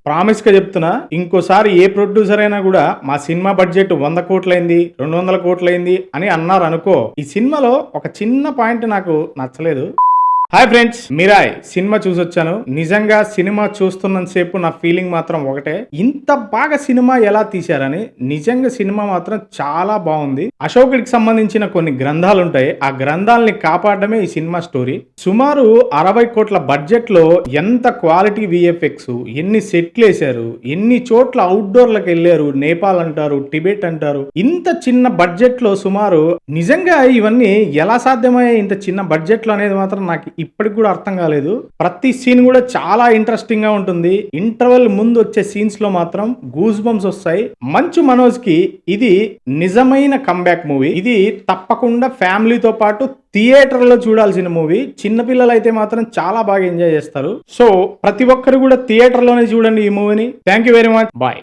Promise గా చెప్తున్నా, ఇంకోసారి ఏ ప్రొడ్యూసర్ అయినా కూడా మా సినిమా బడ్జెట్ 100 కోట్లయింది 200 కోట్లయింది అని అన్నారు అనుకో, ఈ సినిమాలో ఒక చిన్న పాయింట్ నాకు నచ్చలేదు. హాయ్ ఫ్రెండ్స్, మిరాయ్ సినిమా చూసొచ్చాను. నిజంగా సినిమా చూస్తున్నంతసేపు నా ఫీలింగ్ మాత్రం ఒకటే, ఇంత బాగా సినిమా ఎలా తీశారని. నిజంగా సినిమా మాత్రం చాలా బాగుంది. అశోకుడికి సంబంధించిన కొన్ని గ్రంథాలు ఉంటాయి, ఆ గ్రంథాలని కాపాడమే ఈ సినిమా స్టోరీ. సుమారు 60 కోట్ల బడ్జెట్ లో ఎంత క్వాలిటీ విఎఫ్ఎక్స్, ఎన్ని సెట్లు వేశారు, ఎన్ని చోట్ల అవుట్డోర్లకు వెళ్ళారు, నేపాల్ అంటారు, టిబెట్ అంటారు. ఇంత చిన్న బడ్జెట్ లో సుమారు నిజంగా ఇవన్నీ ఎలా సాధ్యమయ్యాయి ఇంత చిన్న బడ్జెట్ లో అనేది మాత్రం నాకు ఇప్పటికి కూడా అర్థం కాలేదు. ప్రతి సీన్ కూడా చాలా ఇంట్రెస్టింగ్ గా ఉంటుంది. ఇంటర్వెల్ ముందు వచ్చే సీన్స్ లో మాత్రం గూస్ బంప్స్ వస్తాయి. మంచు మనోజ్ కి ఇది నిజమైన కంబ్యాక్ మూవీ. ఇది తప్పకుండా ఫ్యామిలీతో పాటు థియేటర్ లో చూడాల్సిన మూవీ. చిన్నపిల్లలు అయితే మాత్రం చాలా బాగా ఎంజాయ్ చేస్తారు. సో ప్రతి ఒక్కరు కూడా థియేటర్ లోనే చూడండి ఈ మూవీని. Thank you very much, bye.